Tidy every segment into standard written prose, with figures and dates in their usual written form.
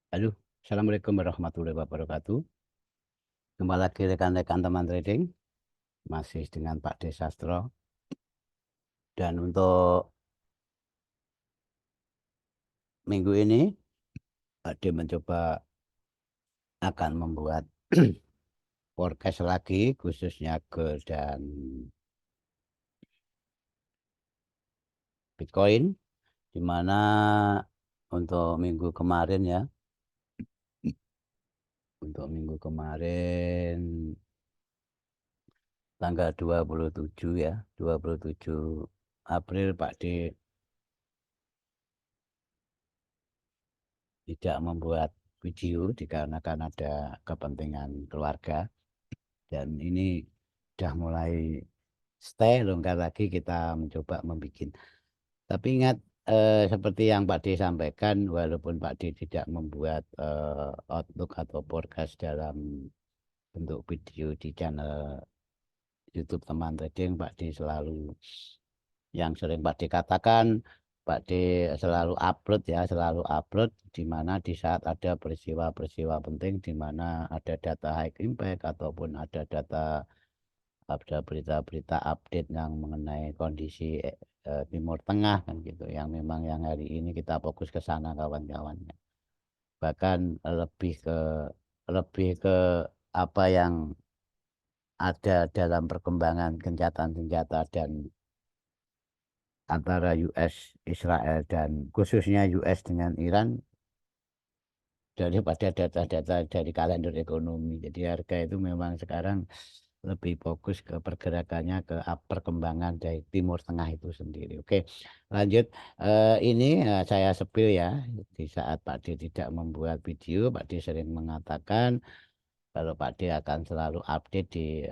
Halo, Assalamualaikum warahmatullahi wabarakatuh. Jumpa lagi rekan-rekan teman trading, masih dengan Pak D Sastro. Dan untuk minggu ini, Pak D mencoba akan membuat forecast lagi, khususnya gold dan Bitcoin, di mana untuk minggu kemarin ya, untuk minggu kemarin tanggal 27 ya, 27 April Pak D tidak membuat video dikarenakan ada kepentingan keluarga, dan ini sudah mulai stay longgar lagi kita mencoba membuat. Tapi ingat, seperti yang Pak D sampaikan, walaupun Pak D tidak membuat outlook atau forecast dalam bentuk video di channel YouTube Teman Trading, Pak D selalu, yang sering Pak D katakan, Pak D selalu upload ya, selalu upload di mana di saat ada peristiwa-peristiwa penting, di mana ada data high impact ataupun ada berita-berita update yang mengenai kondisi Timur Tengah kan gitu, yang memang yang hari ini kita fokus ke sana kawan-kawannya. Bahkan lebih ke apa yang ada dalam perkembangan gencatan senjata dan antara US, Israel, dan khususnya US dengan Iran, daripada data-data dari kalender ekonomi. Jadi harga itu memang sekarang lebih fokus ke pergerakannya, ke perkembangan dari Timur Tengah itu sendiri. Oke, lanjut. Ini saya sepil ya. Di saat Pak D tidak membuat video, Pak D sering mengatakan kalau Pak D akan selalu update di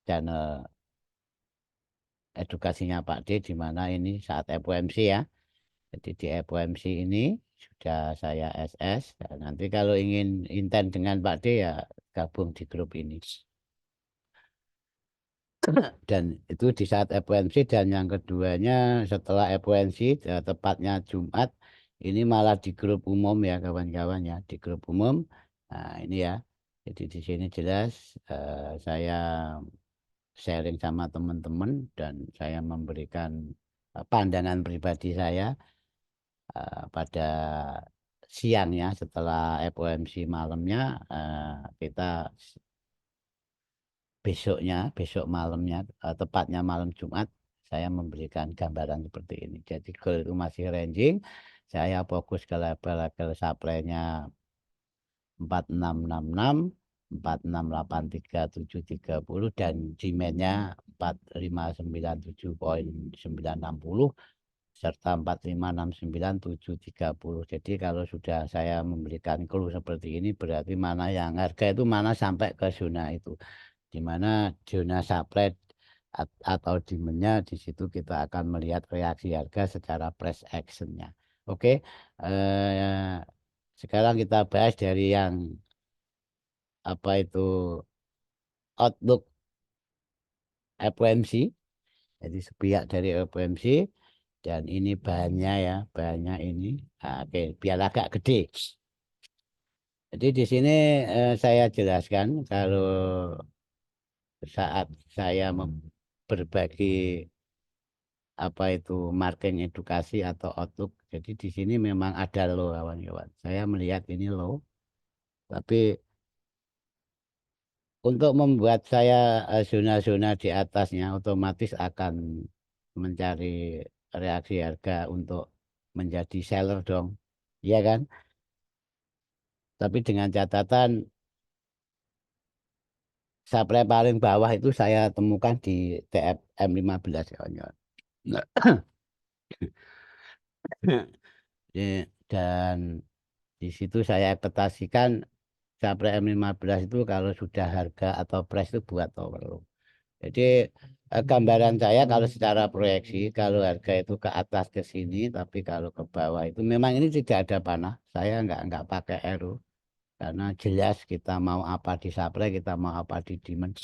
channel edukasinya Pak D, di mana ini saat FOMC ya. Jadi di FOMC ini sudah saya SS. Dan nanti kalau ingin intent dengan Pak D ya gabung di grup ini. Dan itu di saat FOMC, dan yang keduanya setelah FOMC, tepatnya Jumat, ini malah di grup umum ya kawan-kawan ya, di grup umum. Nah ini ya, jadi di sini jelas saya sharing sama teman-teman, dan saya memberikan pandangan pribadi saya pada siangnya setelah FOMC malamnya, kita besok malamnya, tepatnya malam Jumat, saya memberikan gambaran seperti ini. Jadi gold itu masih ranging, saya fokus ke level-level supply-nya 4666, 4683, 730, dan demand-nya 4597,960, serta 4569,730. Jadi kalau sudah saya memberikan clue seperti ini, berarti mana yang harga itu mana sampai ke zona itu, di mana zona supply atau demand-nya, di situ kita akan melihat reaksi harga secara price action-nya. Oke, sekarang kita bahas dari yang apa itu outlook FOMC. Jadi sepihak dari FOMC, dan ini bahannya ya, bahannya ini. Nah, oke, biar agak gede. Jadi di sini saya jelaskan kalau saat saya berbagi apa itu marketing edukasi atau outlook. Jadi di sini memang ada low kawan-kawan. Saya melihat ini low, tapi untuk membuat saya zona-zona di atasnya otomatis akan mencari reaksi harga untuk menjadi seller dong. Iya kan? Tapi dengan catatan supply paling bawah itu saya temukan di TFM 15 kawan-kawan. Nah, dan di situ saya ekspektasikan supply M15 itu kalau sudah harga atau price itu buat overload. Jadi gambaran saya kalau secara proyeksi, kalau harga itu ke atas ke sini, tapi kalau ke bawah itu memang ini tidak ada panah. Saya nggak pakai arrow, karena jelas kita mau apa di supply, kita mau apa di demand.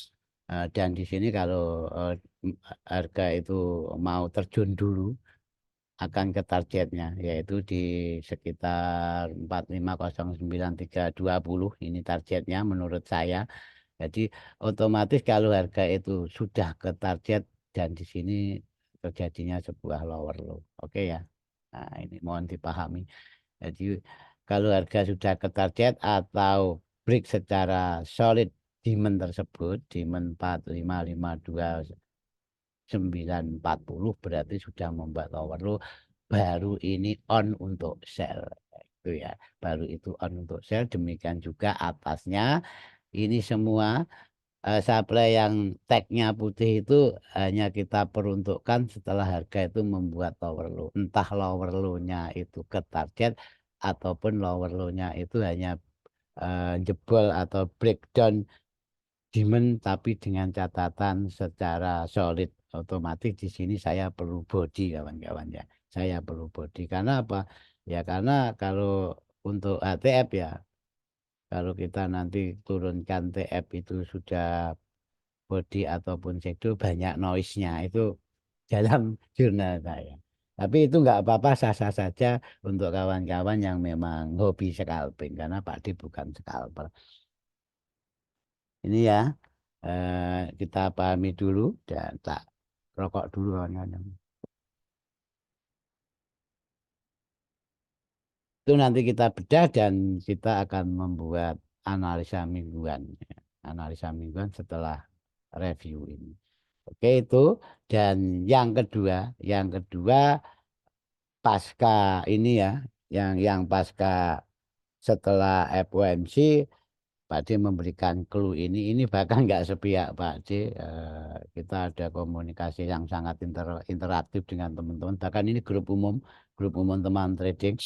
Dan di sini kalau harga itu mau terjun dulu, akan ke targetnya, yaitu di sekitar 4509,320 ini targetnya menurut saya. Jadi otomatis kalau harga itu sudah ke target dan di sini terjadinya sebuah lower low. Oke ya. Nah, ini mohon dipahami. Jadi kalau harga sudah ke target atau break secara solid demand tersebut, demand 4552,940 berarti sudah membuat lower low, baru ini on untuk sell. Itu ya, baru itu on untuk sell. Demikian juga atasnya ini semua supply yang tagnya putih itu hanya kita peruntukkan setelah harga itu membuat lower low. Entah lower low-nya itu ke target ataupun lower low-nya itu hanya jebol atau breakdown demand, tapi dengan catatan secara solid. Otomatis di sini saya perlu body kawan-kawan ya. Saya perlu body karena apa? Ya karena kalau untuk HTF ya, kalau kita nanti turunkan TF itu sudah body ataupun shadow banyak noise-nya itu dalam jurnal saya. Tapi itu nggak apa-apa, sah-sah saja untuk kawan-kawan yang memang hobi scalping karena Pak D bukan scalper. Ini ya kita pahami dulu dan tak rokok dulu kawan-kawan. Itu nanti kita bedah dan kita akan membuat analisa mingguan. Analisa mingguan setelah review ini. Oke itu. Dan yang kedua pasca ini ya, yang pasca setelah FOMC Pak D memberikan clue ini bahkan nggak sepihak Pak D, kita ada komunikasi yang sangat interaktif dengan teman-teman, bahkan ini grup umum teman trading.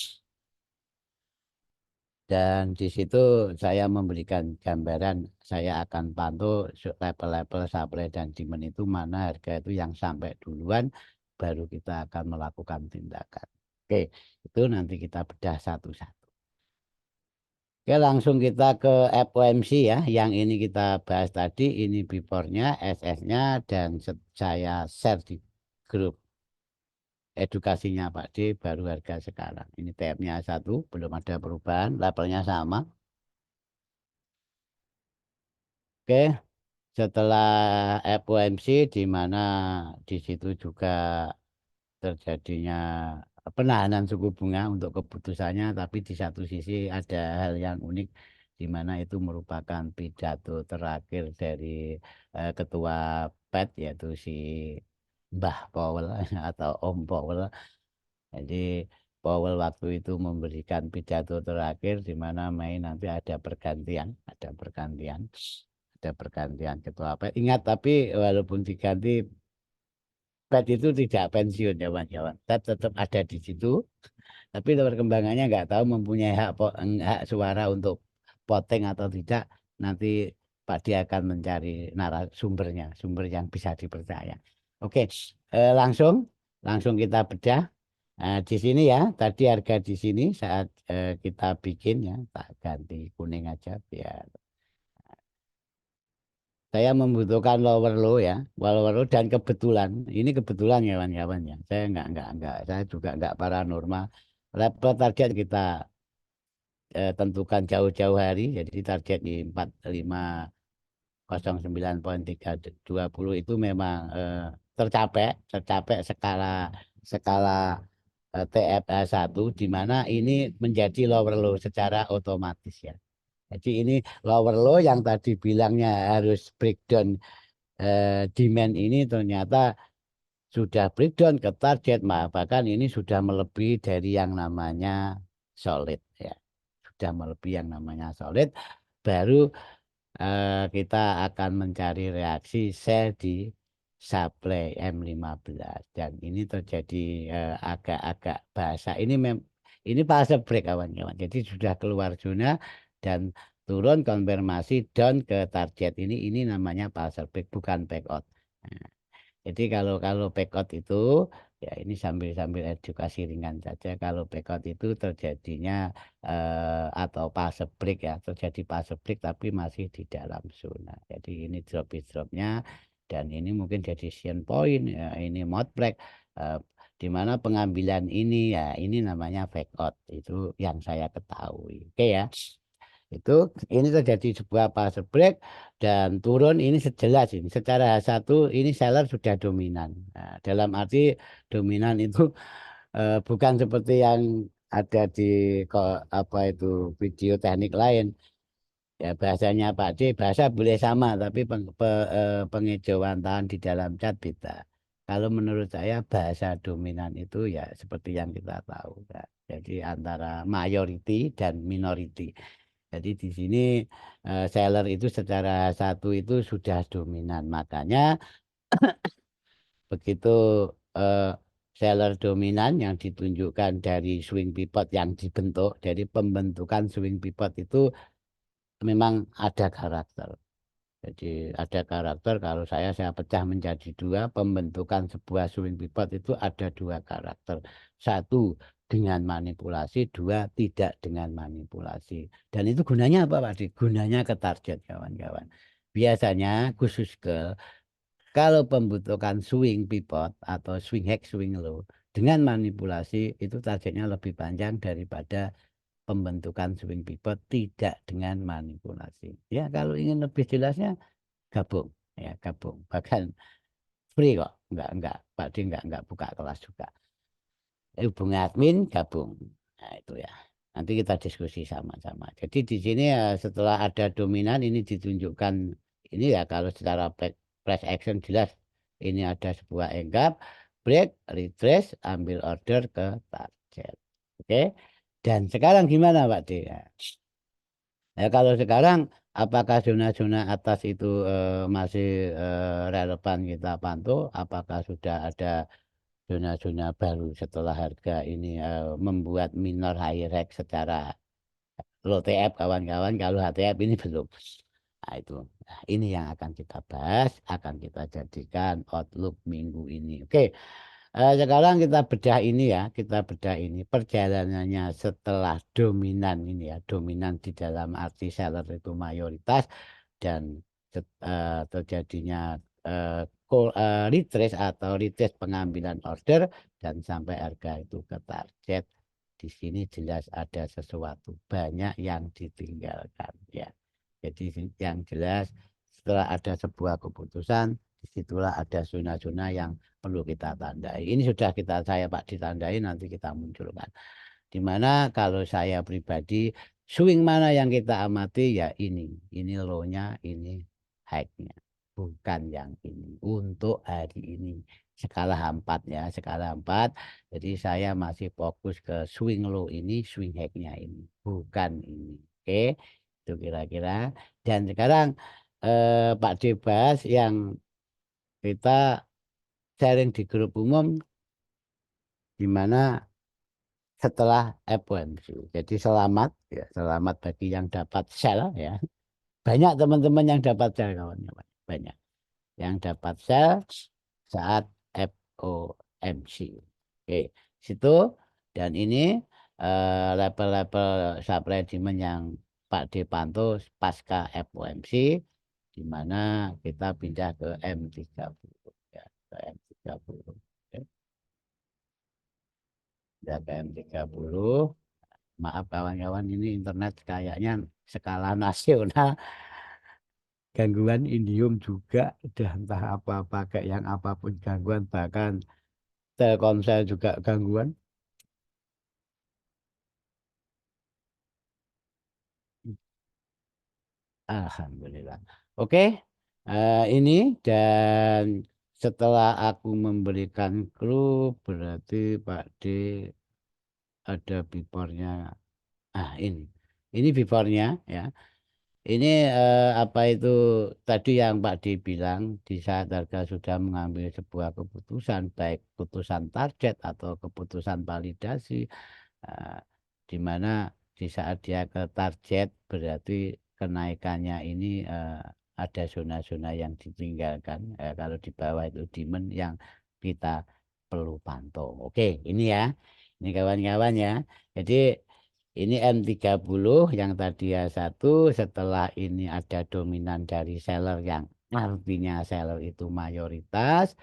Dan di situ saya memberikan gambaran, saya akan pantau level-level supply dan demand itu mana harga itu yang sampai duluan, baru kita akan melakukan tindakan. Oke, itu nanti kita bedah satu-satu. Oke, langsung kita ke FOMC ya. Yang ini kita bahas tadi, ini before-nya, SS-nya, dan saya share di grup edukasinya Pak D, baru harga sekarang. Ini TF-nya 1, belum ada perubahan, levelnya sama. Oke, setelah FOMC di mana di situ juga terjadinya penahanan suku bunga untuk keputusannya, tapi di satu sisi ada hal yang unik di mana itu merupakan pidato terakhir dari ketua Fed yaitu si Mbah Powell atau Om Powell. Jadi Powell waktu itu memberikan pidato terakhir di mana Mei nanti ada pergantian ketua Fed. Ingat tapi walaupun diganti Fed itu tidak pensiun ya kawan-kawan. Fed tetap ada di situ, tapi perkembangannya nggak tahu mempunyai hak suara untuk voting atau tidak. Nanti Pak Dia akan mencari narasumbernya, sumber yang bisa dipercaya. Oke, langsung kita bedah. Di sini ya, tadi harga di sini saat kita bikin ya, tak ganti kuning aja biar saya membutuhkan lower low ya, lower low dan ini kebetulan ya kawan-kawan ya. Saya enggak, saya juga enggak paranormal. Level target kita tentukan jauh-jauh hari, jadi target di 4509,320 itu memang tercapai skala skala TFH1 di mana ini menjadi lower low secara otomatis ya. Jadi ini lower low yang tadi bilangnya harus breakdown demand ini ternyata sudah breakdown ke target, bahkan ini sudah melebihi dari yang namanya solid ya. Sudah melebihi yang namanya solid, baru kita akan mencari reaksi sell di supply M15 dan ini terjadi agak-agak bahasa ini fase break kawan-kawan. Jadi sudah keluar zona dan turun konfirmasi down ke target ini namanya fase break bukan back out. Nah, jadi kalau backout itu ya ini sambil edukasi ringan saja. Kalau backout itu terjadinya atau fase break ya, terjadi fase break tapi masih di dalam zona. Jadi ini dropnya dan ini mungkin jadi decision point ya, ini mode break. Eh, di mana pengambilan ini ya ini namanya fake out itu yang saya ketahui. Oke ya. Itu ini terjadi sebuah fase break dan turun ini sejelas ini secara satu ini seller sudah dominan. Nah, dalam arti dominan itu bukan seperti yang ada di apa itu video teknik lain. Ya bahasanya Pak D, bahasa boleh sama, tapi pengejawantahan di dalam chat beda. Kalau menurut saya bahasa dominan itu ya seperti yang kita tahu, ya. Jadi antara majority dan minority. Jadi di sini seller itu secara satu itu sudah dominan. Makanya begitu eh, seller dominan yang ditunjukkan dari swing pivot yang dibentuk, jadi pembentukan swing pivot itu memang ada karakter. Jadi ada karakter kalau saya pecah menjadi dua, pembentukan sebuah swing pivot itu ada dua karakter. Satu dengan manipulasi, dua tidak dengan manipulasi. Dan itu gunanya apa Pak Dik? Gunanya ke target kawan-kawan. Biasanya khusus ke kalau pembentukan swing pivot atau swing high, swing low dengan manipulasi itu targetnya lebih panjang daripada pembentukan swing pivot tidak dengan manipulasi. Ya kalau ingin lebih jelasnya gabung ya gabung bahkan free kok enggak Pak D enggak buka kelas juga hubungi admin gabung nah itu ya nanti kita diskusi sama-sama jadi di sini ya setelah ada dominan ini ditunjukkan ini ya kalau secara price action jelas ini ada sebuah enggap break retrace ambil order ke target oke dan sekarang gimana Pak D ya. Ya, kalau sekarang apakah zona-zona atas itu masih relevan kita pantau? Apakah sudah ada zona-zona baru setelah harga ini membuat minor high rate secara low TF kawan-kawan? Kalau HTF ini belum. Nah, itu. Nah, ini yang akan kita bahas, akan kita jadikan outlook minggu ini. Oke. Sekarang kita bedah ini ya, kita bedah ini perjalanannya setelah dominan ini ya, dominan di dalam arti seller itu mayoritas dan terjadinya retrace atau retrace pengambilan order dan sampai harga itu ke target. Di sini jelas ada sesuatu banyak yang ditinggalkan ya. Jadi yang jelas setelah ada sebuah keputusan, disitulah ada zona-zona yang perlu kita tandai. Ini sudah saya Pak ditandai nanti kita munculkan. Di mana kalau saya pribadi swing mana yang kita amati ya ini low-nya, ini high-nya. Bukan yang ini untuk hari ini. Skala 4 ya, skala 4. Jadi saya masih fokus ke swing low ini, swing high-nya ini. Bukan ini. Oke, itu kira-kira. Dan sekarang Pak Debas yang kita sharing di grup umum di mana setelah FOMC. Jadi selamat ya, selamat bagi yang dapat sell ya. Banyak teman-teman yang dapat sell kawan-kawan. Banyak yang dapat sell saat FOMC. Oke, situ dan ini level-level supply demand yang Pak D pantau pasca FOMC di mana kita pindah ke M30 ya, ke M30. Oke. Ya, ke M30. Maaf kawan-kawan ini internet kayaknya skala nasional gangguan indium juga udah entah apa pakai yang apapun gangguan bahkan Telkomsel juga gangguan. Alhamdulillah. Oke, ini dan setelah aku memberikan clue berarti Pak D ada beforenya. Ini beforenya ya. Ini apa itu tadi yang Pak D bilang di saat harga sudah mengambil sebuah keputusan baik keputusan target atau keputusan validasi eh, di mana di saat dia ke target berarti kenaikannya ini ada zona-zona yang ditinggalkan kalau di bawah itu demand yang kita perlu pantau. Oke, ini ya. Ini kawan-kawan ya. Jadi ini M30 yang tadi ya satu setelah ini ada dominan dari seller yang artinya seller itu mayoritas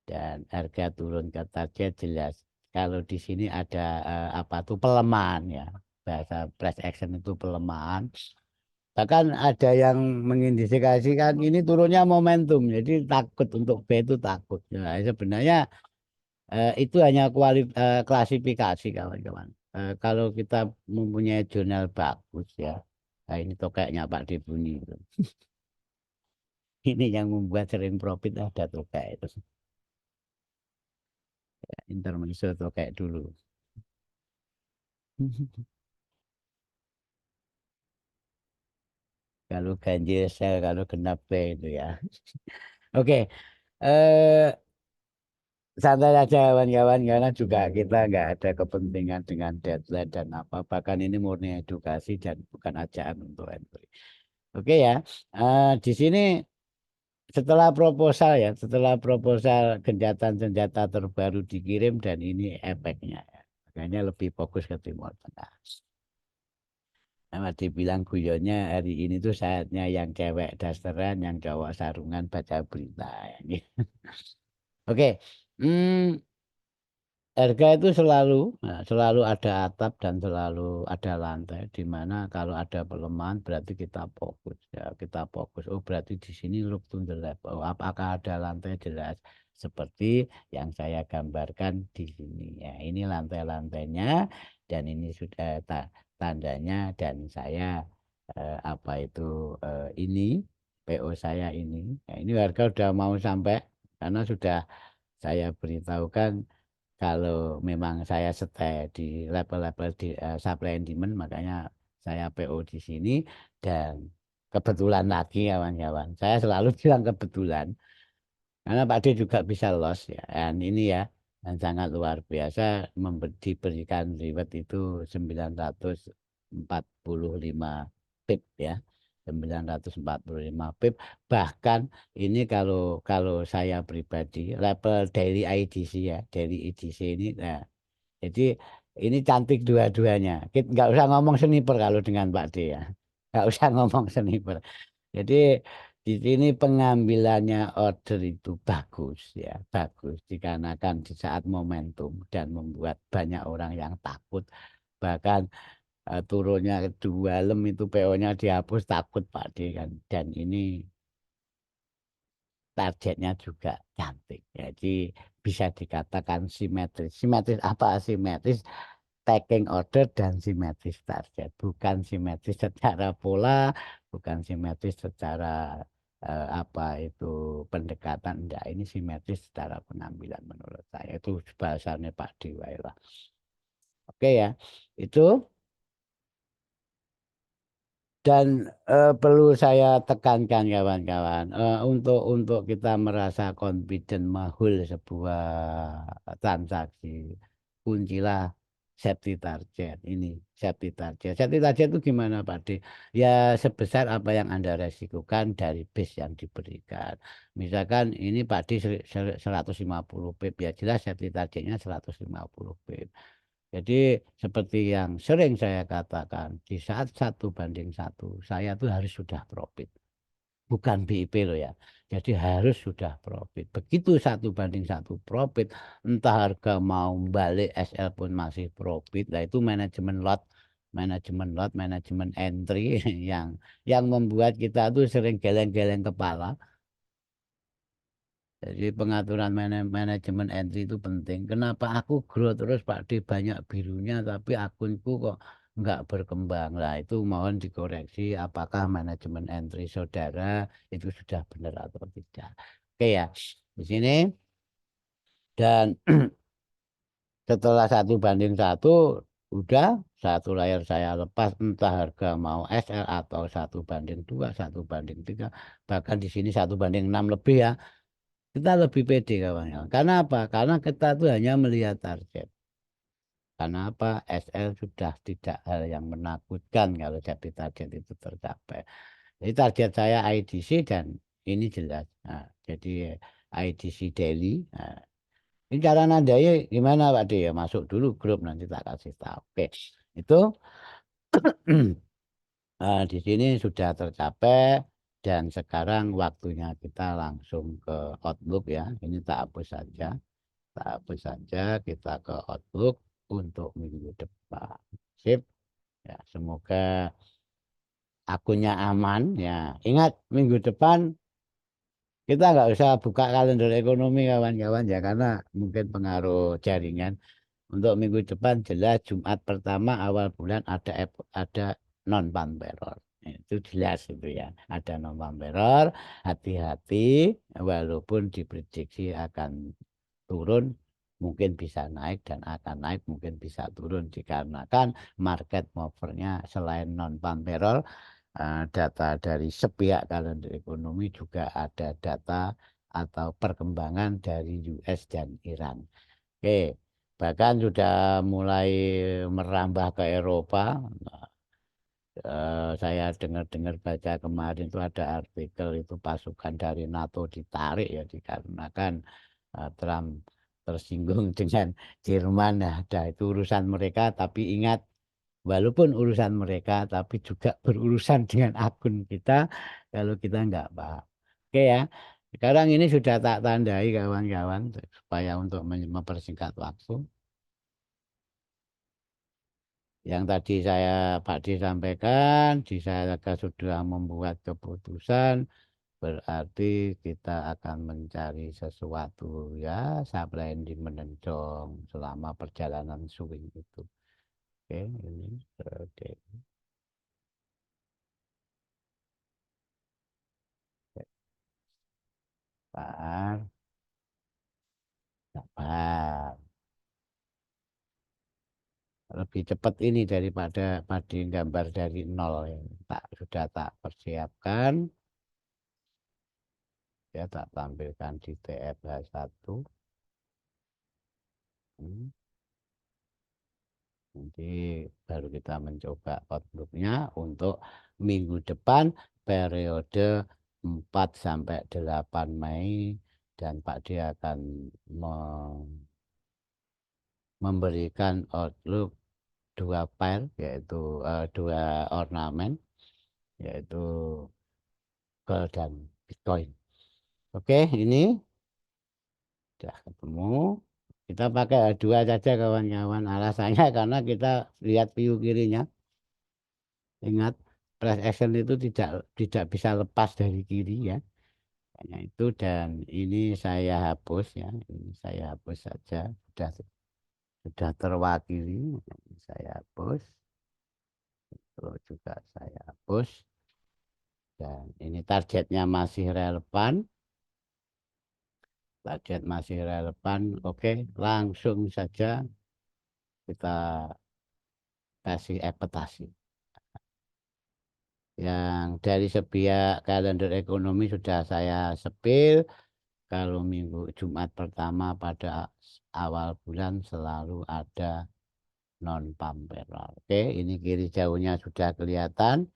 dan harga turun ke target jelas. Kalau di sini ada apa tuh pelemahan ya, bahasa price action itu pelemahan. Bahkan ada yang mengindikasikan ini turunnya momentum, jadi takut untuk B itu takut. Nah, sebenarnya itu hanya klasifikasi kawan-kawan. Kalau kita mempunyai jurnal bagus ya, nah ini tokeknya Pak Debuni itu. Ini yang membuat sering profit ada tokek itu. Intermezzo tokek dulu. Kalau ganjil sel, kalau genap B itu ya. Oke, eh santai aja kawan-kawan karena juga kita nggak ada kepentingan dengan deadline dan apa. Bahkan ini murni edukasi dan bukan ajakan untuk entry. Oke ya, di sini setelah proposal gencatan senjata terbaru dikirim dan ini efeknya. Ya. Makanya lebih fokus ke Timur Tengah. Sama dibilang guyonnya hari ini tuh saatnya yang cewek dasteran, yang cowok sarungan baca berita. Ya. Oke, hmm, harga itu selalu ada atap dan selalu ada lantai. Di mana kalau ada pelemahan berarti kita fokus ya kita fokus. Oh berarti di sini look to the left. Oh, apakah ada lantai jelas seperti yang saya gambarkan di sini ya. Ini lantai-lantainya dan ini sudah tandanya dan saya apa itu ini PO saya ini. Ya, ini harga sudah mau sampai karena sudah saya beritahukan kalau memang saya stay di level-level di supply and demand, makanya saya PO di sini dan kebetulan lagi kawan-kawan. Saya selalu bilang kebetulan karena Pak D juga bisa loss ya. Dan ini ya dan sangat luar biasa diberikan reward itu 945 pip ya. 945 pip bahkan ini kalau kalau saya pribadi level daily IDC ya daily IDC ini nah, jadi ini cantik dua-duanya kita nggak usah ngomong sniper kalau dengan Pak D ya nggak usah ngomong sniper jadi di sini pengambilannya order itu bagus ya, bagus dikarenakan di saat momentum dan membuat banyak orang yang takut. Bahkan turunnya dua lem itu PO-nya dihapus takut Pak D kan. Dan ini targetnya juga cantik. Jadi bisa dikatakan simetris. Simetris apa simetris? Taking order dan simetris target. Bukan simetris secara pola, bukan simetris secara apa itu pendekatan. Enggak, ini simetris secara pengambilan menurut saya. Itu bahasanya Pak Dewa lah. Oke ya, itu. Dan perlu saya tekankan kawan-kawan, untuk kita merasa confident mahul sebuah transaksi, kuncilah safety target ini. Safety target. Safety target itu gimana Pak D? Ya sebesar apa yang Anda resikukan dari base yang diberikan. Misalkan ini Pak D 150 pip, ya jelas safety targetnya 150 pip. Jadi seperti yang sering saya katakan, di saat 1:1, saya tuh harus sudah profit. Bukan BIP loh ya. Jadi harus sudah profit. Begitu 1:1 profit, entah harga mau balik SL pun masih profit. Nah itu manajemen entry yang membuat kita tuh sering geleng-geleng kepala. Jadi pengaturan manajemen entry itu penting. Kenapa aku grow terus Pak D banyak birunya tapi akunku kok nggak berkembang. Nah itu mohon dikoreksi apakah manajemen entry saudara itu sudah benar atau tidak. Oke ya, di sini dan setelah 1:1 udah satu layar saya lepas entah harga mau SL atau 1:2, 1:3 bahkan di sini 1:6 lebih ya. Kita lebih pede kawan-kawan. Karena apa? Karena kita tuh hanya melihat target. Karena apa? SL sudah tidak hal yang menakutkan kalau jadi target itu tercapai. Jadi target saya IDC dan ini jelas. Nah, jadi IDC daily. Nah, ini cara nandai gimana Pak D ya? Masuk dulu grup nanti tak kasih tahu. Oke. Itu di sini sudah tercapai Dan sekarang waktunya kita langsung ke Outlook ya. Ini tak hapus saja. Tak hapus saja, kita ke Outlook untuk minggu depan. Sip. Ya, semoga akunnya aman ya. Ingat minggu depan kita nggak usah buka kalender ekonomi kawan-kawan ya karena mungkin pengaruh jaringan. Untuk minggu depan jelas Jumat pertama awal bulan ada non farm payroll. Itu jelas itu ya. Ada non farm payroll, hati-hati walaupun diprediksi akan turun mungkin bisa naik dan akan naik mungkin bisa turun dikarenakan market movernya selain non farm payroll data dari sepihak kalender ekonomi juga ada data atau perkembangan dari US dan Iran. Oke, bahkan sudah mulai merambah ke Eropa. Saya dengar-dengar baca kemarin itu ada artikel itu pasukan dari NATO ditarik ya dikarenakan Trump tersinggung dengan Jerman. Nah, ada itu urusan mereka, tapi ingat walaupun urusan mereka, tapi juga berurusan dengan akun kita kalau kita nggak paham. Oke ya, sekarang ini sudah tak tandai kawan-kawan supaya untuk mempersingkat waktu. Yang tadi Pak Di sampaikan, saya sudah membuat keputusan, berarti kita akan mencari sesuatu ya, supply and demand dong selama perjalanan swing itu. Oke, ini oke. Sabar, sabar. Lebih cepat ini daripada Padi gambar dari nol ya. Sudah tak persiapkan, ya tak tampilkan di TFH1. Nanti baru kita mencoba outlooknya untuk minggu depan periode 4 sampai 8 Mei dan Pak D akan memberikan outlook dua pair yaitu dua ornamen yaitu gold dan Bitcoin. Oke, ini sudah ketemu. Kita pakai dua saja kawan-kawan. Alasannya karena kita lihat view kirinya. Ingat, press action itu tidak bisa lepas dari kiri ya. Hanya itu dan ini saya hapus ya. Ini saya hapus saja. Sudah terwakili. Saya hapus. Terus juga saya hapus. Dan ini targetnya masih relevan. Target masih relevan. Oke, langsung saja kita kasih ekspektasi. Yang dari sepihak kalender ekonomi sudah saya sepil. Kalau minggu Jumat pertama pada awal bulan selalu ada non farm payroll. Oke, ini kiri jauhnya sudah kelihatan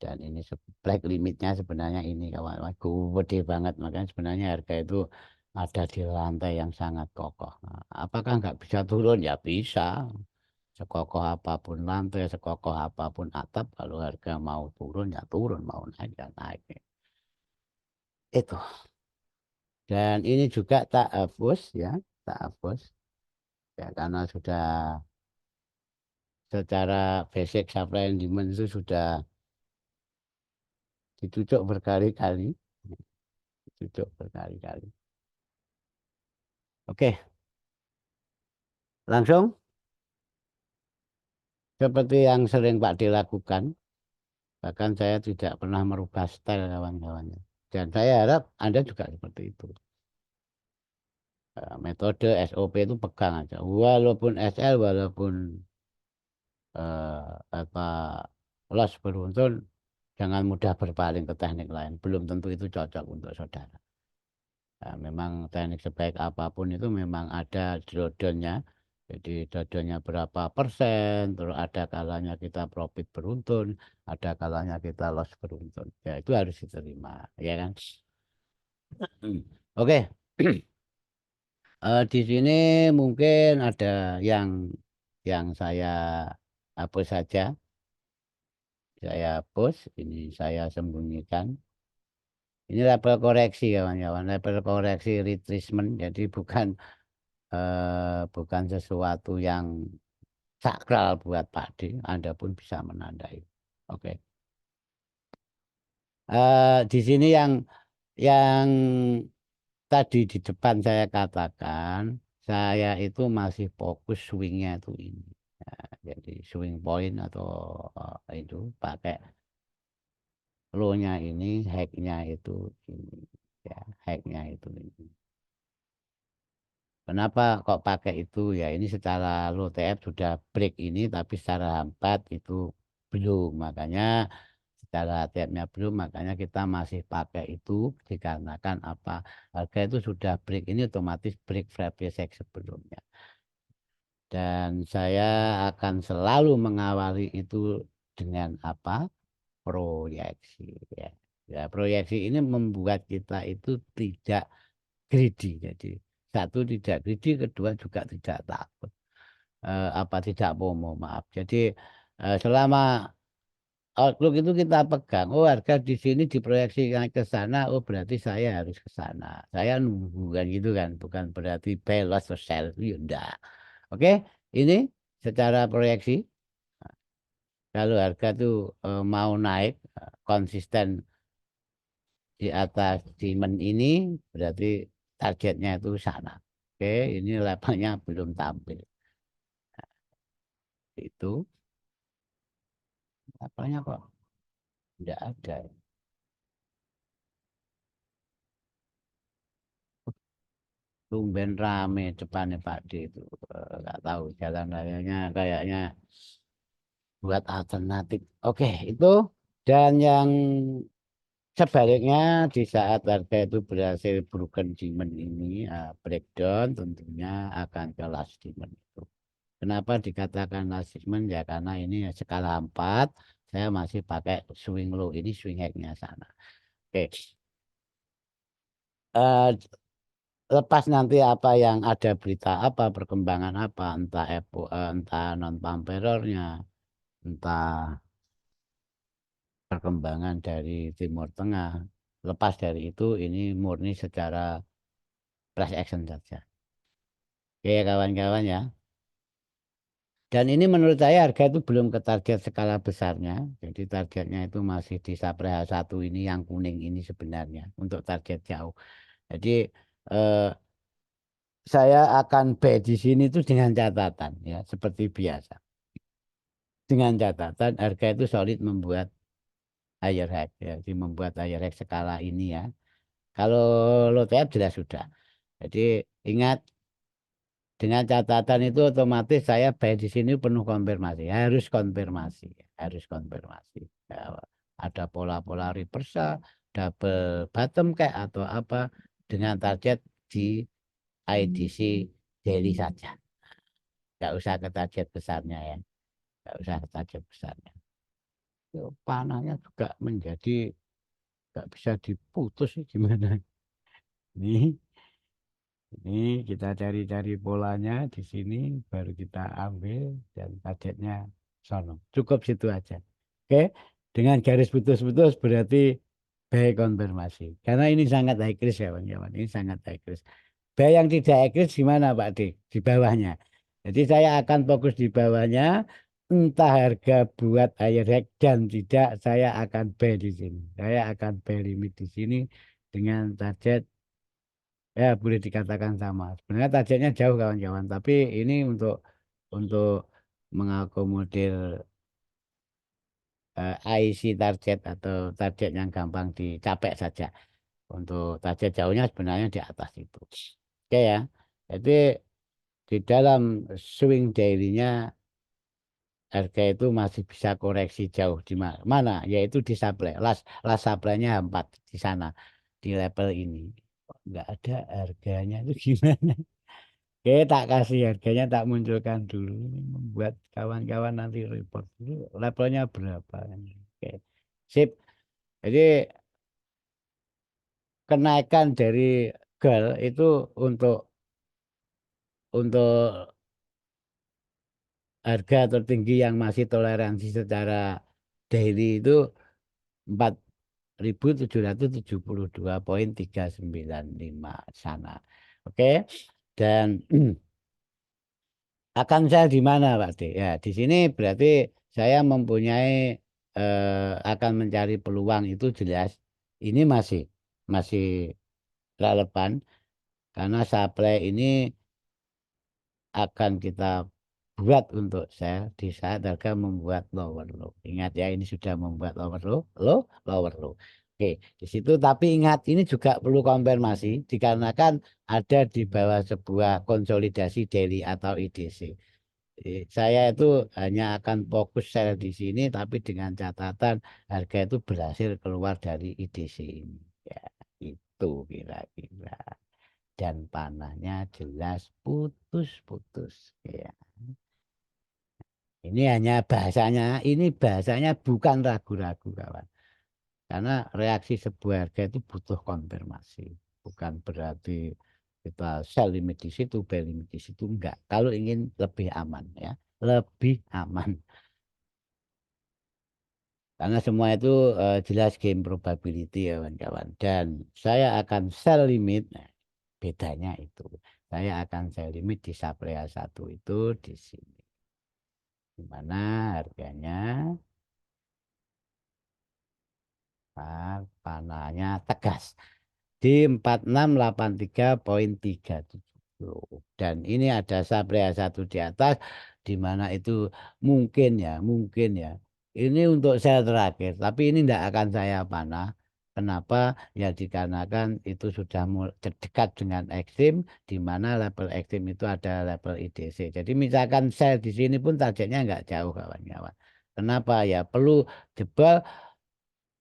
dan ini black limitnya sebenarnya ini kawan-kawan gede banget makanya sebenarnya harga itu ada di lantai yang sangat kokoh. Nah, apakah nggak bisa turun? Ya bisa. Sekokoh apapun lantai, sekokoh apapun atap, kalau harga mau turun ya turun, mau naik ya naik. Itu. Dan ini juga tak hapus ya, tak hapus. Ya karena sudah secara basic supply and demand itu sudah ditutup berkali-kali, ditutup berkali-kali. Oke, langsung seperti yang sering Pak D lakukan, bahkan saya tidak pernah merubah style kawan-kawannya. Dan saya harap Anda juga seperti itu. Metode SOP itu pegang aja. Walaupun SL, walaupun apa loss beruntun, jangan mudah berpaling ke teknik lain. Belum tentu itu cocok untuk saudara. Nah, memang teknik sebaik apapun itu memang ada drawdownnya. Jadi drawdownnya berapa persen, terus ada kalanya kita profit beruntun, ada kalanya kita loss beruntun. Ya itu harus diterima, ya kan? Oke. Di sini mungkin ada yang saya hapus saja. Saya hapus, ini saya sembunyikan. Ini label koreksi kawan-kawan, label koreksi retracement. Jadi bukan sesuatu yang sakral buat Pak D. Anda pun bisa menandai. Oke. Di sini yang tadi di depan saya katakan, saya itu masih fokus swingnya itu ini. Nah, jadi swing point atau itu pakai low-nya ini, high-nya itu ini. Ya, high-nya itu ini. Kenapa kok pakai itu? Ya ini secara low TF sudah break ini, tapi secara hampat itu belum. Makanya secara TF-nya belum, makanya kita masih pakai itu dikarenakan apa? Harga itu sudah break ini otomatis break previous sebelumnya. Dan saya akan selalu mengawali itu dengan apa? Proyeksi. Ya. Ya, proyeksi ini membuat kita itu tidak greedy. Jadi satu tidak greedy, kedua juga tidak takut. Apa tidak FOMO, maaf. Jadi selama outlook itu kita pegang, oh harga di sini diproyeksikan ke sana, oh berarti saya harus ke sana. Saya nunggu kan gitu kan, bukan berarti buy loss or sell, ya enggak. Oke, ini secara proyeksi, kalau harga tuh mau naik konsisten di atas demand ini, berarti targetnya itu sana. Oke, ini levelnya belum tampil. Itu levelnya kok tidak ada. Tumben rame depannya Pak D itu. Nggak tahu jalan rayanya kayaknya buat alternatif. Oke, itu. Dan yang sebaliknya di saat harga itu berhasil broken demand ini breakdown tentunya akan ke last demand itu. Kenapa dikatakan last demand? Ya karena ini skala 4 saya masih pakai swing low ini swing high-nya sana. Oke. Eh, Lepas nanti apa yang ada berita apa perkembangan apa entah entah non pamperornya entah perkembangan dari Timur Tengah, lepas dari itu ini murni secara price action saja. Oke kawan-kawan ya, dan ini menurut saya harga itu belum ke target skala besarnya, jadi targetnya itu masih di Sapreha 1 ini yang kuning ini sebenarnya untuk target jauh. Jadi eh, saya akan buy di sini itu dengan catatan ya seperti biasa. Dengan catatan harga itu solid membuat higher high ya, jadi membuat higher high skala ini ya. Kalau low TF jelas sudah. Jadi ingat dengan catatan itu otomatis saya buy di sini penuh konfirmasi, harus konfirmasi. Ya, ada pola-pola reversal, double bottom kayak atau apa dengan target di IDC daily saja. Nggak usah ke target besarnya ya, nggak usah ke target besarnya. Yo, panahnya juga menjadi nggak bisa diputus sih gimana. Nih, ini kita cari-cari polanya di sini, baru kita ambil dan targetnya sono. Cukup situ aja. Oke, dengan garis putus-putus berarti baik konfirmasi. Karena ini sangat high risk ya kawan-kawan, ini sangat high risk. Baik yang tidak high risk gimana Pak D? Di bawahnya. Jadi saya akan fokus di bawahnya, entah harga buat higher high dan tidak, saya akan buy di sini. Saya akan buy limit di sini dengan target ya boleh dikatakan sama. Sebenarnya targetnya jauh kawan-kawan, tapi ini untuk mengakomodir IC target atau target yang gampang dicapai saja. Untuk target jauhnya sebenarnya di atas itu. Oke ya. Jadi di dalam swing daily-nya harga itu masih bisa koreksi jauh di mana? Yaitu di supply. Last supply-nya 4 di sana di level ini. Nggak ada harganya itu gimana? Oke, tak kasih harganya tak munculkan dulu. Ini membuat kawan-kawan nanti report dulu levelnya berapa. Oke, sip. Jadi kenaikan dari GAL itu untuk harga tertinggi yang masih toleransi secara daily itu 4.772,395 sana. Oke. Dan akan sel di mana, Pak D? Ya, di sini berarti saya mempunyai akan mencari peluang itu jelas. Ini masih relevan karena supply ini akan kita buat untuk sell di saat harga membuat lower low. Ingat ya, ini sudah membuat lower low, lower low. Oke, di situ tapi ingat ini juga perlu konfirmasi dikarenakan ada di bawah sebuah konsolidasi daily atau IDC. Saya itu hanya akan fokus sell di sini tapi dengan catatan harga itu berhasil keluar dari IDC ini. Ya, itu kira-kira. Dan panahnya jelas putus-putus. Ya. Ini bahasanya bukan ragu-ragu kawan. Karena reaksi sebuah harga itu butuh konfirmasi. Bukan berarti kita sell limit di situ, buy limit di situ, enggak. Kalau ingin lebih aman ya, lebih aman. Karena semua itu jelas game probability ya kawan-kawan. Dan saya akan sell limit, nah, bedanya itu. Saya akan sell limit di supply satu itu di sini. Di mana harganya panahnya tegas di 4683,370 dan ini ada supply satu di atas di mana itu mungkin ya ini untuk sel terakhir tapi ini tidak akan saya panah. Kenapa? Ya dikarenakan itu sudah dekat dengan ekstrim di mana level ekstrim itu ada level IDC. Jadi misalkan sel di sini pun targetnya nggak jauh kawan-kawan. Kenapa? Ya perlu jebol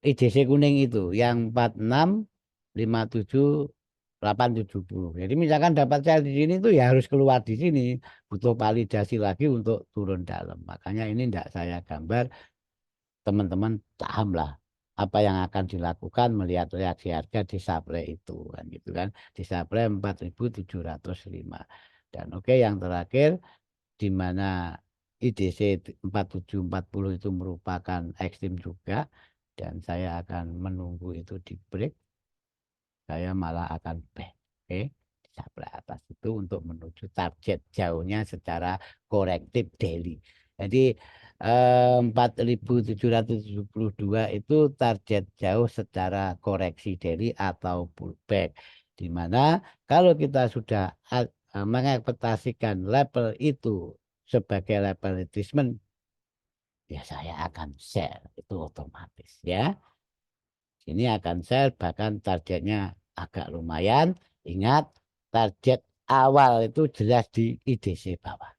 IDC kuning itu yang 4657,870. Jadi misalkan dapat sel di sini tuh ya harus keluar di sini, butuh validasi lagi untuk turun dalam. Makanya ini tidak saya gambar, teman-teman paham lah apa yang akan dilakukan melihat reaksi harga di supply itu kan gitu kan. Di supply 4.705. Dan oke yang terakhir di mana IDC 4740 itu merupakan ekstrim juga dan saya akan menunggu itu di break. Saya malah akan back oke di supply atas itu untuk menuju target jauhnya secara korektif daily. Jadi 4.772 itu target jauh secara koreksi daily atau pullback di mana kalau kita sudah mengekspektasikan level itu sebagai level retracement ya saya akan share itu otomatis ya. Ini akan sell bahkan targetnya agak lumayan. Ingat target awal itu jelas di IDC bawah.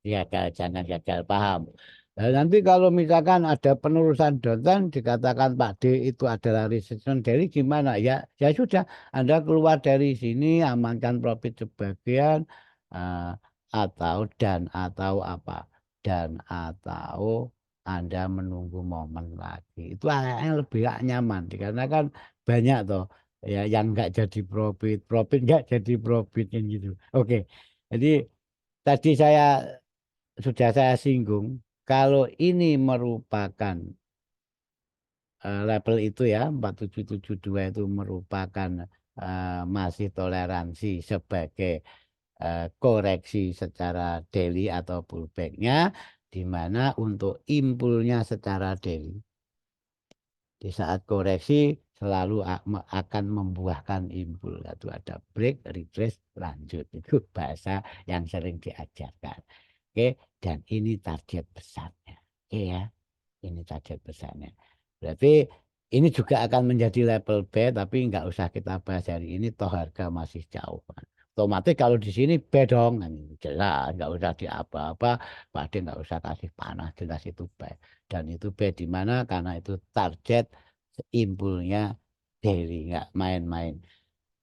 Ya, jangan gagal paham. Nah, nanti kalau misalkan ada penerusan downtrend dikatakan Pak D itu adalah resistance dari gimana ya? Ya sudah, Anda keluar dari sini amankan profit sebagian eh, atau apa dan atau Anda menunggu momen lagi. Itu yang lebih nyaman karena kan banyak toh ya yang nggak jadi profit nggak jadi profit kan gitu. Oke. Jadi tadi sudah saya singgung, kalau ini merupakan level itu ya 4772 itu merupakan masih toleransi sebagai koreksi secara daily atau pullbacknya, di mana untuk impulnya secara daily di saat koreksi selalu akan membuahkan impul itu ada break retrace lanjut itu bahasa yang sering diajarkan oke dan ini target besarnya oke ya ini target besarnya berarti ini juga akan menjadi level B tapi nggak usah kita bahas hari ini toh harga masih jauh otomatis kalau di sini B dong nah, ini jelas nggak usah di apa-apa pasti nggak usah kasih panah jelas itu B dan itu B di mana karena itu target impulnya daily nggak main-main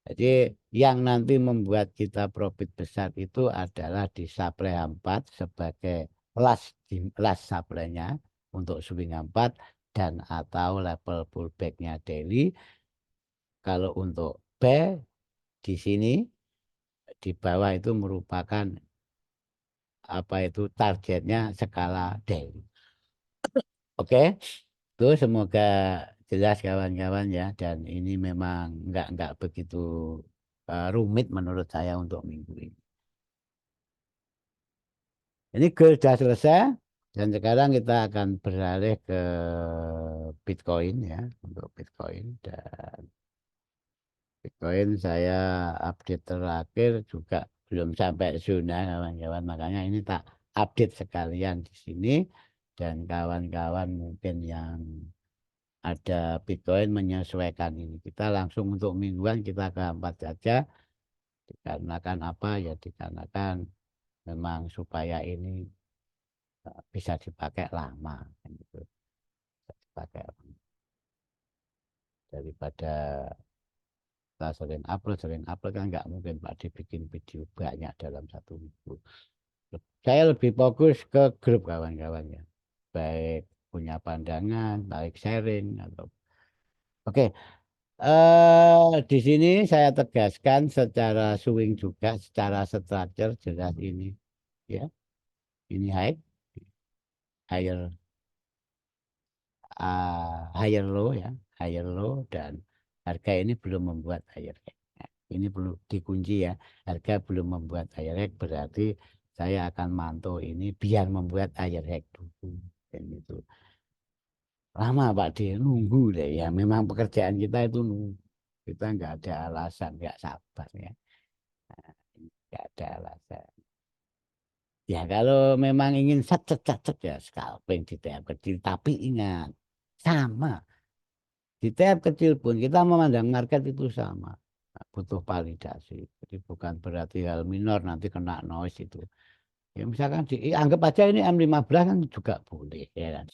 jadi yang nanti membuat kita profit besar itu adalah di supply 4 sebagai last supply-nya untuk swing 4 dan atau level pullback-nya daily kalau untuk B di sini di bawah itu merupakan apa itu targetnya skala daily Oke, itu semoga jelas kawan-kawan ya. Dan ini memang nggak begitu rumit menurut saya untuk minggu ini. Ini goal sudah selesai dan sekarang kita akan beralih ke Bitcoin ya untuk Bitcoin dan Bitcoin saya update terakhir juga belum sampai zona kawan-kawan, makanya ini tak update sekalian di sini dan kawan-kawan mungkin yang ada Bitcoin menyesuaikan ini kita langsung untuk mingguan kita ke 4 saja dikarenakan apa ya dikarenakan memang supaya ini bisa dipakai lama kan gitu. Bisa dipakai daripada kita sering upload kan nggak mungkin Pak dibikin video banyak dalam satu minggu. Saya lebih fokus ke grup kawan-kawan ya, baik punya pandangan, baik sharing atau oke. Di sini saya tegaskan secara swing juga, secara structure jelas ini ya, ini higher higher low ya, higher low dan harga ini belum membuat higher high. Nah, ini perlu dikunci ya, harga belum membuat higher high berarti saya akan mantau ini biar membuat higher high dulu. Dan itu lama Pak D nunggu deh ya, memang pekerjaan kita itu nunggu, kita nggak ada alasan nggak sabar ya, nggak ada alasan. Ya kalau memang ingin set ya scalping di TF kecil, tapi ingat sama di TF kecil pun kita memandang market itu sama. Nah, butuh validasi. Jadi bukan berarti hal minor nanti kena noise itu. Ya misalkan anggap aja ini M15 kan juga boleh ya kan.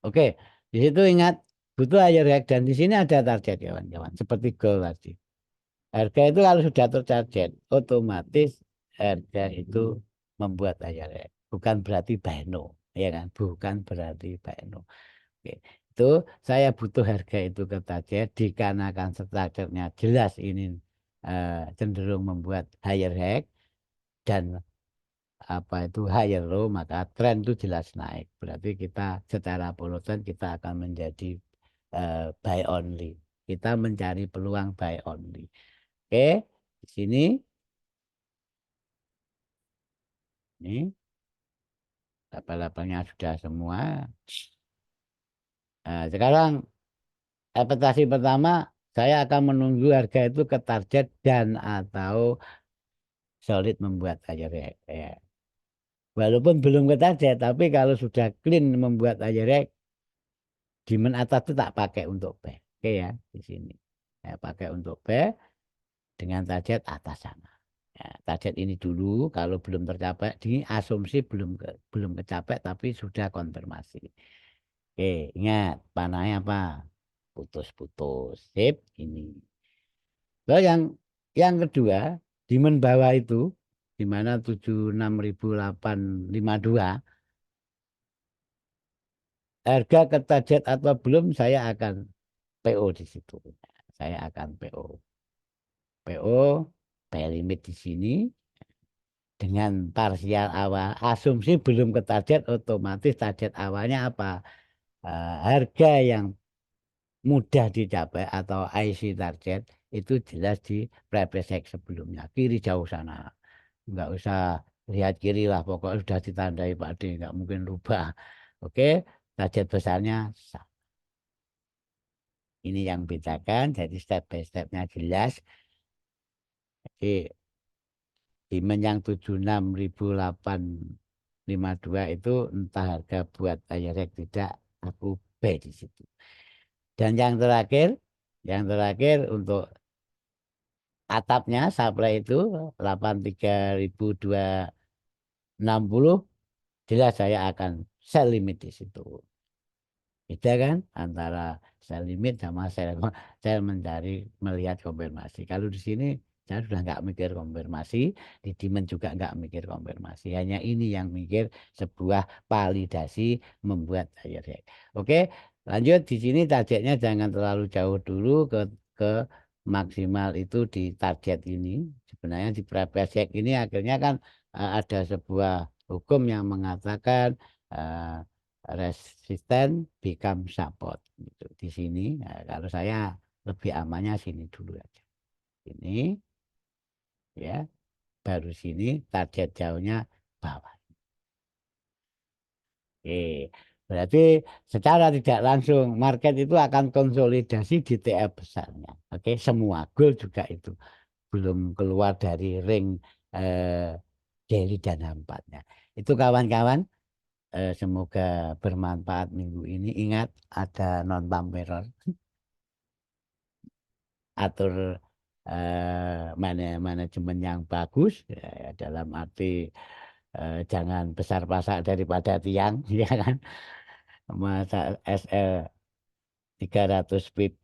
Oke, di situ ingat butuh air rek dan di sini ada target kawan-kawan seperti goal tadi. Harga itu kalau sudah tertarget otomatis harga itu membuat air rek. Bukan berarti buy no, ya kan? Bukan berarti buy no. Oke. Itu saya butuh harga itu ke target dikarenakan strukturnya jelas ini cenderung membuat higher high dan apa itu higher low maka tren itu jelas naik berarti kita secara polotan kita akan menjadi buy only kita mencari peluang buy only oke di sini ini label-labelnya sudah semua. Sekarang ekspektasi pertama saya akan menunggu harga itu ke target dan atau solid membuat aja ya. Walaupun belum ke target tapi kalau sudah clean membuat aja demand atas itu tak pakai untuk P. Oke ya, di sini. Saya pakai untuk P dengan target atas sana. Ya, target ini dulu kalau belum tercapai, ini asumsi belum kecapai tapi sudah konfirmasi. Oke, ingat panahnya apa? Putus-putus. Sip, ini. Lalu yang kedua, demand bawah itu di mana 76.852 harga ke target atau belum saya akan PO di situ. Saya akan PO. PO, buy limit di sini dengan parsial awal. Asumsi belum ke target, otomatis target awalnya apa? Harga yang mudah dicapai atau IC target itu jelas di previous high sebelumnya. Kiri jauh sana. Nggak usah lihat kiri lah, pokoknya sudah ditandai Pak D, nggak mungkin rubah. Oke, target besarnya ini yang bedakan, jadi step by stepnya jelas. Jadi demand yang 76.852 itu entah harga buat ayarek tidak aku buy di situ. Dan yang terakhir untuk atapnya supply itu 83.260 jelas saya akan sell limit di situ. Beda kan antara sell limit sama sell mencari melihat konfirmasi. Kalau di sini saya sudah nggak mikir konfirmasi, di demand juga nggak mikir konfirmasi. Hanya ini yang mikir sebuah validasi membuat higher high. Oke, lanjut di sini targetnya jangan terlalu jauh dulu ke maksimal itu di target ini. Sebenarnya di previous check ini akhirnya kan ada sebuah hukum yang mengatakan resisten become support gitu. Di sini kalau saya lebih amannya sini dulu aja. Ini ya, baru sini target jauhnya bawah. Oke, berarti secara tidak langsung market itu akan konsolidasi di TF besarnya. Oke, semua gold juga itu belum keluar dari ring eh, daily dan hampatnya. Itu kawan-kawan, semoga bermanfaat minggu ini. Ingat ada non pump error, atur manajemen yang bagus ya, dalam arti jangan besar pasak daripada tiang, ya kan? Masa SL 300 pip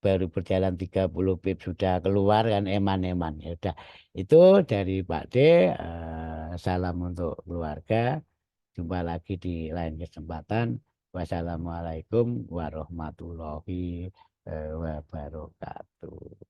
baru berjalan 30 pip sudah keluar kan, eman-eman. Ya udah, itu dari Pak D. Salam untuk keluarga. Jumpa lagi di lain kesempatan. Wassalamualaikum warahmatullahi wabarakatuh.